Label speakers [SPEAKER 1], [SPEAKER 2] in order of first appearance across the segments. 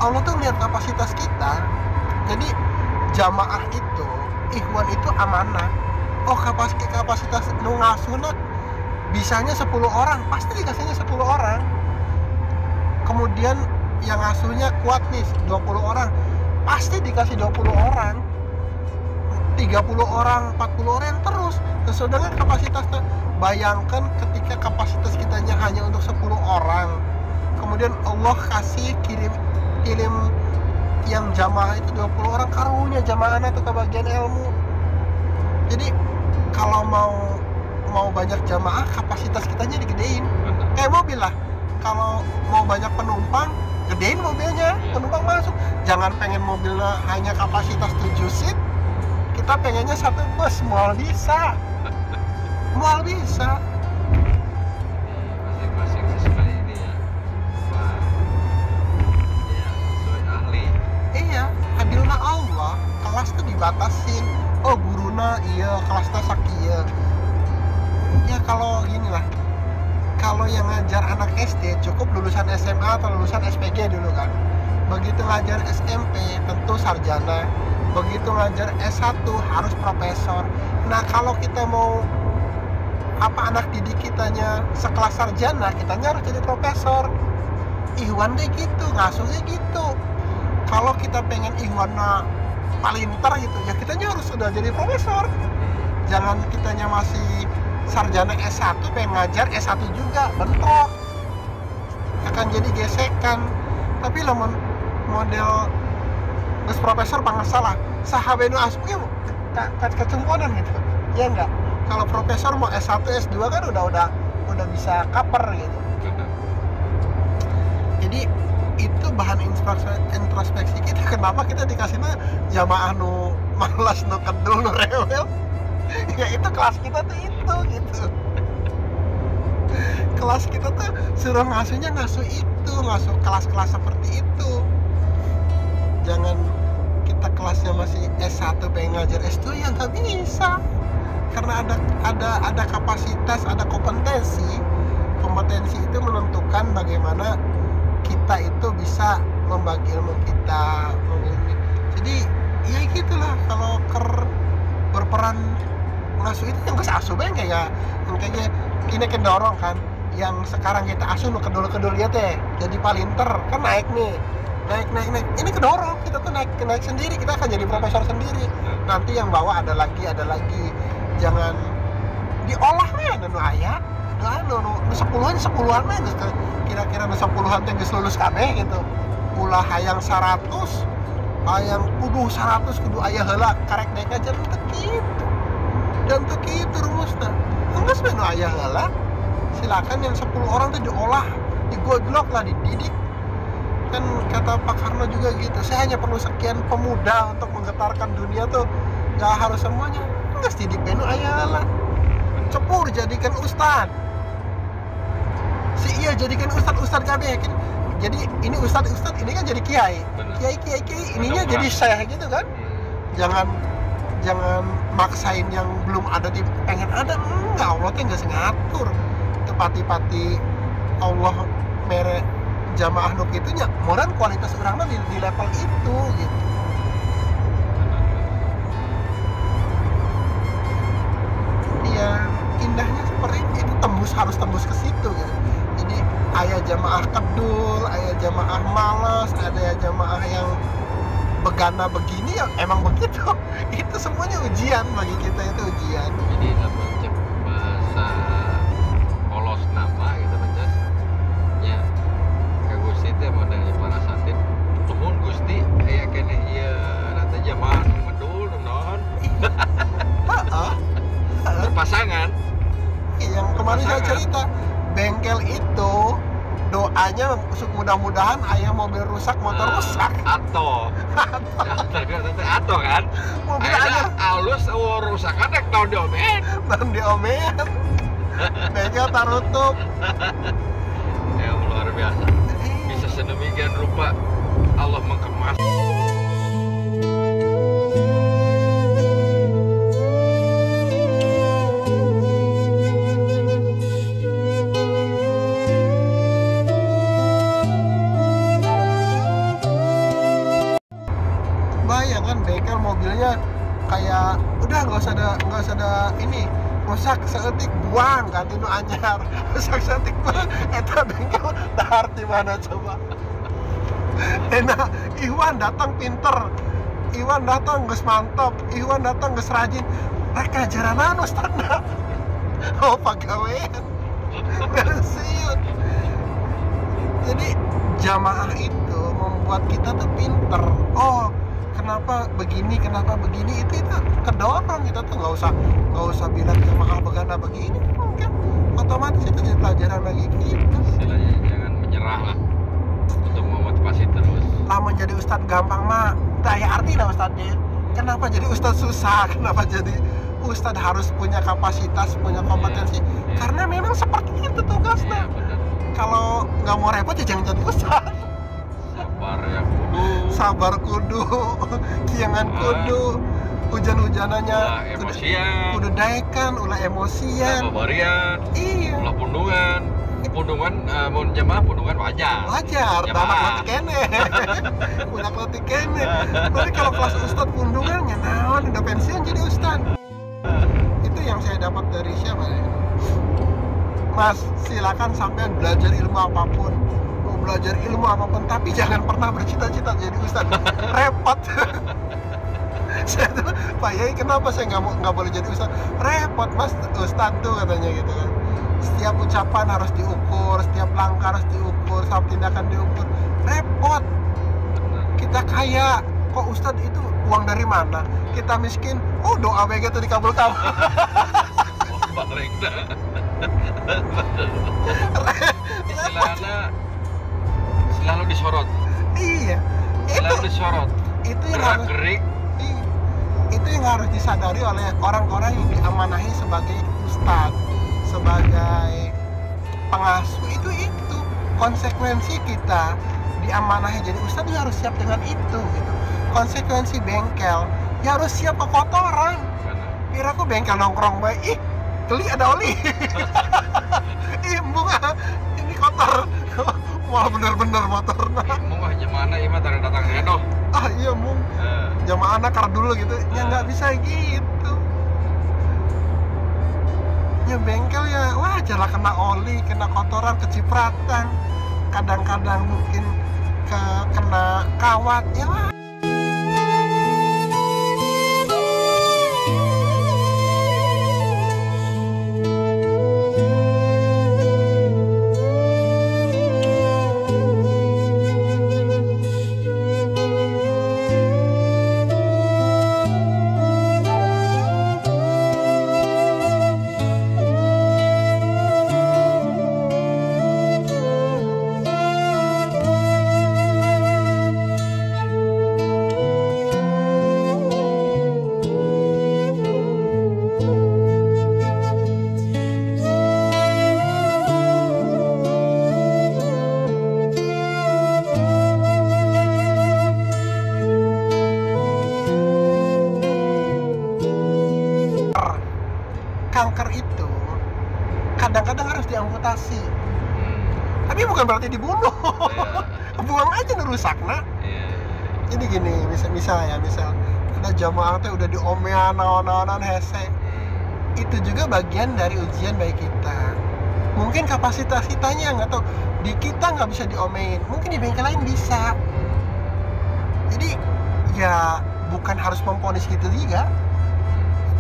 [SPEAKER 1] Allah tuh lihat kapasitas kita. Jadi jamaah itu, ikhwan itu amanah. Oh, kapasitas nu ngasuna bisanya 10 orang, pasti dikasihnya 10 orang. Kemudian yang ngasuhnya kuat nih 20 orang, pasti dikasih 20 orang. 30 orang, 40 orang terus. Sedangkan kapasitasnya, bayangkan ketika kapasitas kitanya hanya untuk 10 orang. Kemudian Allah kasih kirim yang jamaah itu 20 orang, karunya jamaah itu kebagian ilmu. Jadi kalau mau banyak jamaah, kapasitas kitanya digedein. Kayak mobil lah, kalau mau banyak penumpang, gedein mobilnya, penumpang masuk. Jangan pengen mobilnya hanya kapasitas 7 seat, kita pengennya satu bus, mual bisa.
[SPEAKER 2] Masing-masing sesuai ini ya. Wah. Ya, sesuai ahli.
[SPEAKER 1] Iya, adilna Allah. Kelas tuh dibatasin. Oh, guruna iya, kelasnya sakieu. Ya kalau gini lah, kalau yang ngajar anak SD cukup lulusan SMA atau lulusan SPG dulu kan. Begitu ngajar SMP tentu sarjana. Begitu ngajar S1 harus profesor. Nah, kalau kita mau anak didik kitanya sekelas sarjana, kitanya harus jadi profesor. Ikhwan deh gitu, ngasuhnya gitu. Kalau kita pengen ikhwanna palinter gitu, ya kitanya harus sudah jadi profesor. Jangan kitanya masih sarjana S1 pengen ngajar S1 juga, bentrok. Akan jadi gesekan. Tapi lamun model gus profesor salah, sahabenu asupnya kecumponan gitu. Ya enggak? Kalau profesor mau S1, S2 kan udah bisa cover gitu. Jadi itu bahan introspeksi kita. Kenapa kita dikasihnya jamaah nu malas, nu kedul, nu rewel? Ya itu kelas kita tuh itu gitu. Kelas kita tuh suruh ngasuh kelas-kelas seperti itu. Jangan kita kelasnya masih S1 pengen ngajar S2, ya nggak bisa. Karena ada kapasitas, ada kompetensi itu menentukan bagaimana kita itu bisa membagi ilmu kita. Jadi ya gitulah, kalau berperan ngasuh itu yang asuh yang kayak kini kedorong kan, yang sekarang kita asuh nu kedul ya teh jadi palinter kan, naik ini kedorong, kita tuh naik sendiri, kita akan jadi profesor sendiri. Nanti yang bawa ada lagi. Jangan diolah ada nu aya nu 10-an kira-kira nu 10-an teh geus lulus kabeh gitu. Ulah hayang 100, hayang kudu 100 kudu aya heula karek naik aja teh kitu. Dan tuh kitu rumusna. Geus we nu aya heula. Silakan yang 10 orang teh diolah, digodlok lah, dididik. Kan kata Pak Karno juga gitu, saya hanya perlu sekian pemuda untuk menggetarkan dunia tuh, gak harus semuanya. Enggak, didik benu ayalah. Cepur jadikan ustad. Si iya jadikan ustad kabeh. Jadi ini ustad ini kan jadi kiai. Kiai ininya jadi syekh gitu kan. Jangan maksain yang belum ada pengen ada. Enggak, Allah tuh enggak ngatur. Itu pati-pati Allah mere jamaah nuk itunya, moran kualitas orangnya di level itu gitu. Iya, indahnya seperti itu, harus tembus ke situ gitu. Jadi aya jamaah kedul, aya jamaah malas, ada jamaah yang begana begini, ya emang begitu. Itu semuanya ujian bagi kita, itu ujian.
[SPEAKER 2] Jadi lamun cek bahasa polos nama gitu Mas. Ya ka Gusti teh modal para satid. Nuhun Gusti aya keneh ieu nanti jamaah nu medul naon.
[SPEAKER 1] Heeh.
[SPEAKER 2] Berpasangan.
[SPEAKER 1] Yang kemarin saya cerita, bengkel itu doanya mudah-mudahan ayah mobil rusak, motor rusak.
[SPEAKER 2] Atau kan?
[SPEAKER 1] Mobil aja
[SPEAKER 2] alus rusak kan rek naon diomen.
[SPEAKER 1] Bengkel tarutup.
[SPEAKER 2] Ya luar biasa. Bisa sedemikian rupa Allah mengemas.
[SPEAKER 1] geus ada ini rusak seetik buang ganti nu anyar rusak seetik buang eta bengkel dahar di mana coba. Enak Iwan datang pinter, Iwan datang geus mantap, Iwan datang geus rajin, mereka jaranan ustadna oh pagawean pensiun. Jadi jamaah itu membuat kita tuh pinter. Oh kenapa begini itu kedorong. Kita tuh nggak usah bilang jamaah begana begini, mungkin otomatis itu jadi pelajaran bagi kita.
[SPEAKER 2] Istilahnya jangan menyerah lah, untuk memotivasi terus.
[SPEAKER 1] Lama jadi ustadz gampang mah daya arti dah ustadznya. Kenapa jadi ustadz susah, kenapa jadi ustadz harus punya kapasitas, punya kompetensi, karena memang seperti itu tugasnya. Kalau nggak mau repot ya jangan jadi ustadz. Sabar kudu, kiangan kudu, hujan-hujanannya kudu daekan, ulah emosian,
[SPEAKER 2] babarian,
[SPEAKER 1] iya,
[SPEAKER 2] ulah pundungan, mun jamaah pundungan wajar,
[SPEAKER 1] damak letik kene udah letik kene. Tapi kalau kelas ustad pundungan ya naon, udah pensiun jadi ustad. Itu yang saya dapat dari siapa ya? Mas, silakan sampean belajar ilmu apapun, mau belajar ilmu apapun, tapi jangan pernah bercita-cita jadi ustadz. Repot. Saya tuh, Pak Yai kenapa saya nggak boleh jadi ustadz? Repot mas, ustadz tuh katanya gitu kan. Setiap ucapan harus diukur, setiap langkah harus diukur, setiap tindakan diukur. Repot. Kita kaya, kok ustadz itu uang dari mana? Kita miskin, oh doa BG tuh dikabul-kabul.
[SPEAKER 2] Istilahnya selalu disorot.
[SPEAKER 1] Iya,
[SPEAKER 2] selalu disorot.
[SPEAKER 1] Itu yang
[SPEAKER 2] gerak-gerik.
[SPEAKER 1] Itu yang harus disadari oleh orang-orang yang diamanahi sebagai ustadz, sebagai pengasuh. Itu konsekuensi kita diamanahi jadi ustadz, ya harus siap dengan itu gitu. Konsekuensi bengkel ya harus siap ke kotoran. Kira aku bengkel nongkrong baik, geli ada oli. Ih, bunga ini kotor. Wah, bener-bener motor.
[SPEAKER 2] Mung aja mana ieu mah tara datang hedoh.
[SPEAKER 1] Ah, iya, mung. Jamaah anak kar dulu gitu. Ya nggak bisa gitu. Ya bengkel ya wajar lah kena oli, kena kotoran, kecipratan. Kadang-kadang mungkin kena kawat. Ya wah. Kanker itu kadang-kadang harus diamputasi, tapi bukan berarti dibunuh. Buang aja ngerusakna. Jadi gini, misal ada jamaah tuh udah diomean naon-naonan hese, itu juga bagian dari ujian bagi kita. Mungkin kapasitas kitanya nggak tahu, di kita nggak bisa diomein, mungkin di bengkel lain bisa. Jadi ya bukan harus memponis gitu juga,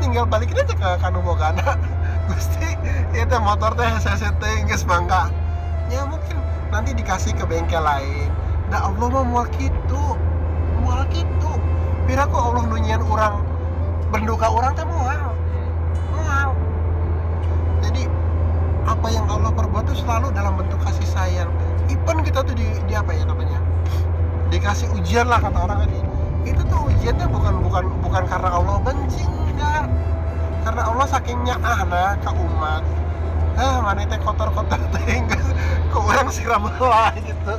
[SPEAKER 1] tinggal balikin aja ke kanu bogana. Gusti itu motor teh hese teh geus mangga ya, mungkin nanti dikasih ke bengkel lain. Da Allah mah moal kitu pira kok Allah nunyian orang benduka orang teh moal. Jadi apa yang Allah perbuat itu selalu dalam bentuk kasih sayang. Even kita tuh di apa ya namanya, dikasih ujian lah kata orang tadi. Itu tuh ujiannya bukan karena Allah benci, enggak. Karena Allah saking nyaahna ke umat. Mana teh kotor-kotor teh ke orang siram lah gitu.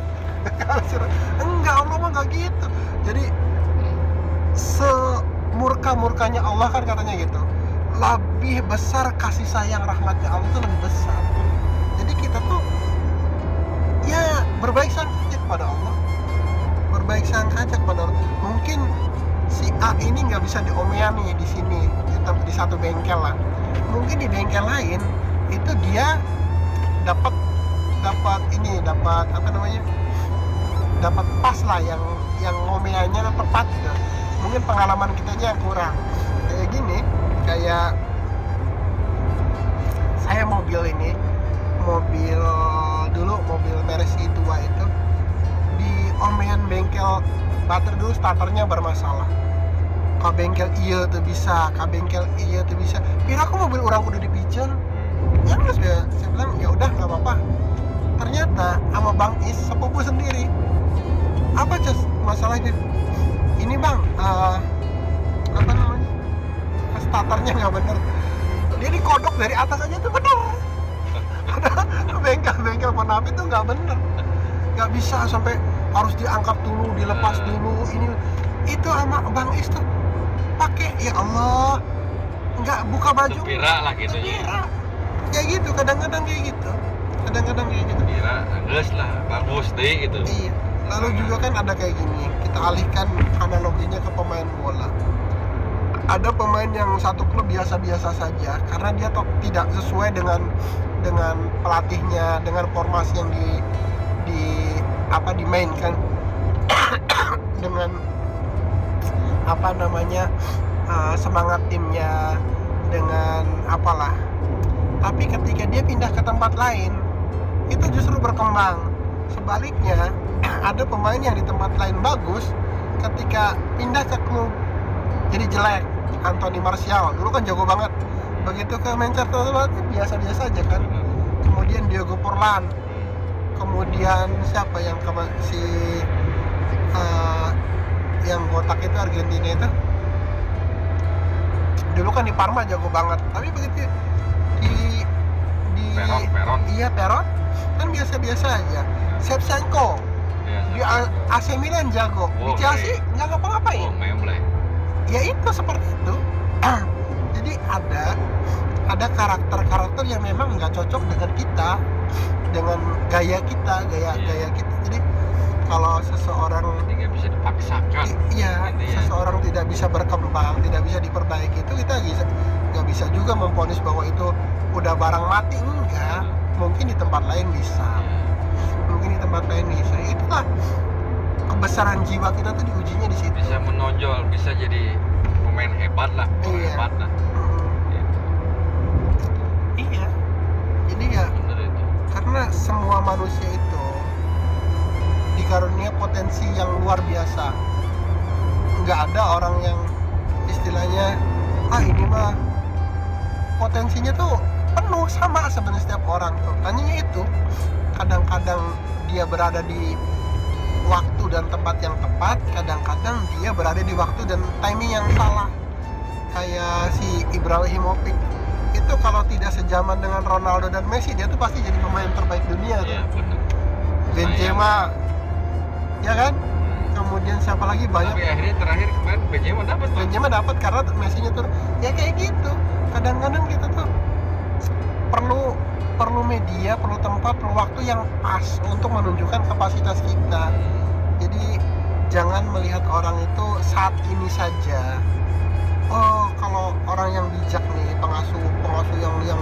[SPEAKER 1] Enggak, Allah mah enggak gitu. Jadi semurka-murkanya Allah kan katanya gitu. Lebih besar kasih sayang rahmatnya Allah itu lebih besar. Jadi kita tuh ya berbaik sangka aja kepada Allah. Berbaik sangka aja kepada Allah. Mungkin si A ini nggak bisa diomeani di sini. di satu bengkel lah. Mungkin di bengkel lain itu dia dapat apa namanya, dapat pas lah yang ngomeannya tepat gitu. Mungkin pengalaman kitanya yang kurang. Kayak gini, kayak saya mobil dulu mobil Mercy 2 itu di omean bengkel bater dulu starternya bermasalah. Ka bengkel iya tuh bisa. Kira aku mobil orang udah dipijen. Ya terus saya bilang ya udah nggak apa-apa. Ternyata sama Bang Is sepupu sendiri. Apa Cas masalahnya? Ini Bang, apa namanya? Starternya nggak bener. Dia dikodok dari atas aja tuh bener. Bengkel penapi tuh nggak bener. Nggak bisa sampai harus diangkat dulu, dilepas dulu. Ini itu sama Bang Is tuh pakai, ya Allah, nggak buka baju.
[SPEAKER 2] Sepira lah gitu ya.
[SPEAKER 1] Kayak gitu, kadang-kadang kayak gitu.
[SPEAKER 2] Sepira, geus lah, bagus deh gitu.
[SPEAKER 1] Iya. Lalu juga kan ada kayak gini, kita alihkan analoginya ke pemain bola. Ada pemain yang satu klub biasa-biasa saja karena dia tidak sesuai dengan pelatihnya, dengan formasi yang dimainkan dengan apa namanya, semangat timnya, dengan apalah. Tapi ketika dia pindah ke tempat lain, itu justru berkembang. Sebaliknya, ada pemain yang di tempat lain bagus, ketika pindah ke klub jadi jelek. Anthony Martial dulu kan jago banget, begitu ke Manchester United biasa-biasa aja kan. Kemudian Diego Forlan, kemudian siapa yang yang botak itu Argentina itu, dulu kan di Parma jago banget, tapi begitu di
[SPEAKER 2] Peron.
[SPEAKER 1] Iya, Peron kan biasa-biasa aja. Shevchenko di AC Milan jago, di Chelsea nggak ngapa-ngapain. Ya itu seperti itu. Jadi ada karakter-karakter yang memang nggak cocok dengan kita, dengan gaya kita. Jadi kalau seseorang
[SPEAKER 2] tidak bisa dipaksakan,
[SPEAKER 1] seseorang tidak bisa berkembang, tidak bisa diperbaiki, itu kita nggak bisa juga memvonis bahwa itu udah barang mati. Enggak, mungkin di tempat lain bisa, Itulah kebesaran jiwa kita tuh diujinya di situ.
[SPEAKER 2] Bisa menonjol, bisa jadi pemain hebat lah.
[SPEAKER 1] Iya. Jadi ya, karena semua manusia itu dikarunia potensi yang luar biasa. Nggak ada orang yang istilahnya ini mah potensinya tuh penuh, sama sebenarnya setiap orang tuh. Tanyanya itu, kadang-kadang dia berada di waktu dan tempat yang tepat, kadang-kadang dia berada di waktu dan timing yang salah. Kayak si Ibrahimovic itu kalau tidak sejaman dengan Ronaldo dan Messi, dia tuh pasti jadi pemain terbaik dunia tuh. Benzema, ya kan? Kemudian siapa lagi banyak.
[SPEAKER 2] Tapi akhirnya terakhir kemarin Benzema dapat karena Messi-nya tuh ya kayak gitu. Kadang-kadang kita tuh perlu media, perlu tempat, perlu waktu yang pas untuk menunjukkan kapasitas kita. Jadi jangan melihat orang itu saat ini saja. Oh, kalau orang yang bijak nih, pengasuh yang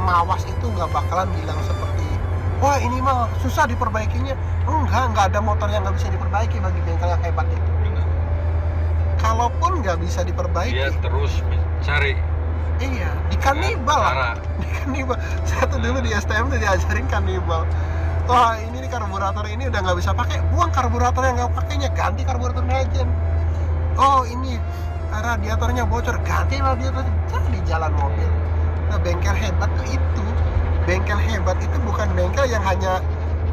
[SPEAKER 2] mawas itu nggak bakalan bilang seperti, wah ini mah susah diperbaikinya. Nggak ada motor yang nggak bisa diperbaiki bagi bengkel yang hebat itu. Kalaupun nggak bisa diperbaiki, dia terus mencari.
[SPEAKER 1] Iya, di kanibal. Saya tuh dulu di STM tuh diajarin kanibal. Wah, ini karburator ini udah nggak bisa pakai, buang karburator yang nggak pakainya, ganti karburator Legend. Oh, ini radiatornya bocor, ganti radiator, jadi jalan mobil. Nah, bengkel hebat tuh itu. Bengkel hebat itu bukan bengkel yang hanya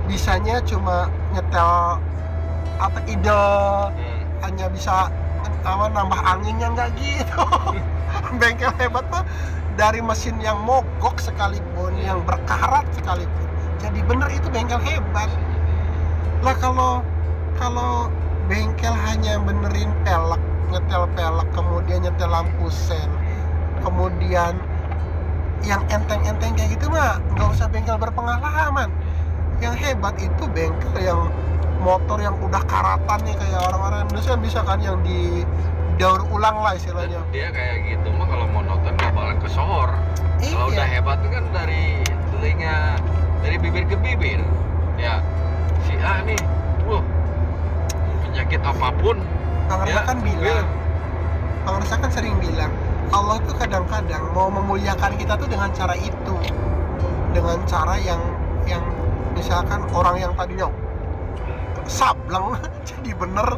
[SPEAKER 1] bisanya cuma nyetel hanya bisa nambah anginnya, nggak gitu. Bengkel hebat tuh dari mesin yang mogok sekalipun, yang berkarat sekalipun, jadi bener itu bengkel hebat. Lah kalau bengkel hanya benerin pelek, nyetel pelek, kemudian nyetel lampu sen, kemudian yang enteng-enteng kayak gitu mah nggak usah bengkel berpengalaman. Yang hebat itu bengkel yang motor yang udah karatan nih, kayak orang-orang Indonesia bisa kan yang didaur ulang lah
[SPEAKER 2] Dan
[SPEAKER 1] istilahnya.
[SPEAKER 2] dia kayak gitu mah kalau mau nonton nggak bakalan kesohor. Kalau udah
[SPEAKER 1] Iya,
[SPEAKER 2] hebat tuh kan dari telinga, dari bibir ke bibir. Ya, si A nih, penyakit apapun
[SPEAKER 1] Kang Reza kan bilang, Kang Reza kan sering bilang, Allah tuh kadang-kadang mau memuliakan kita tuh dengan cara itu, dengan cara yang misalkan orang yang tadinya sableng jadi bener.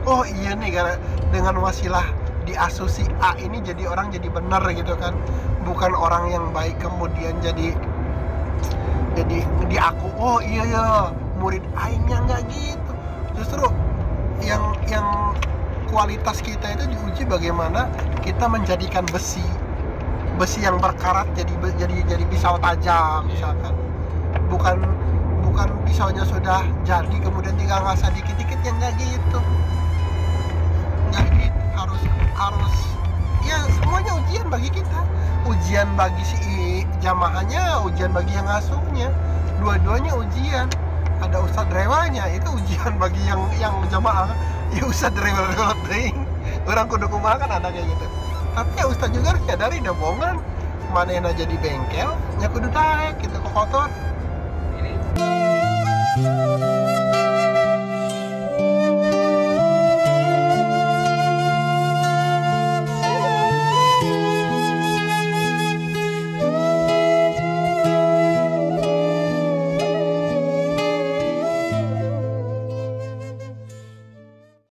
[SPEAKER 1] Oh iya nih, karena dengan wasilah diasuh si A ini jadi orang jadi bener gitu kan, bukan orang yang baik kemudian jadi diaku oh iya ya murid aingnya, nggak gitu. Justru yang kualitas kita itu diuji bagaimana kita menjadikan besi yang berkarat jadi pisau tajam misalkan. Bukan pisaunya sudah jadi kemudian tinggal ngasah dikit-dikit, yang nggak gitu. Nggak gitu, harus ya semuanya ujian bagi kita. Ujian bagi si jamaahnya, ujian bagi yang ngasuhnya. Dua-duanya ujian. Ada ustadz rewanya, itu ujian bagi yang jamaah. Ya ustadz rewel ting. Orang kudu kumaha kan ada kayak gitu. Tapi ya ustadz juga harus nyadari dah bohongan. Mana yang jadi bengkel, ya kudu daek gitu kotor.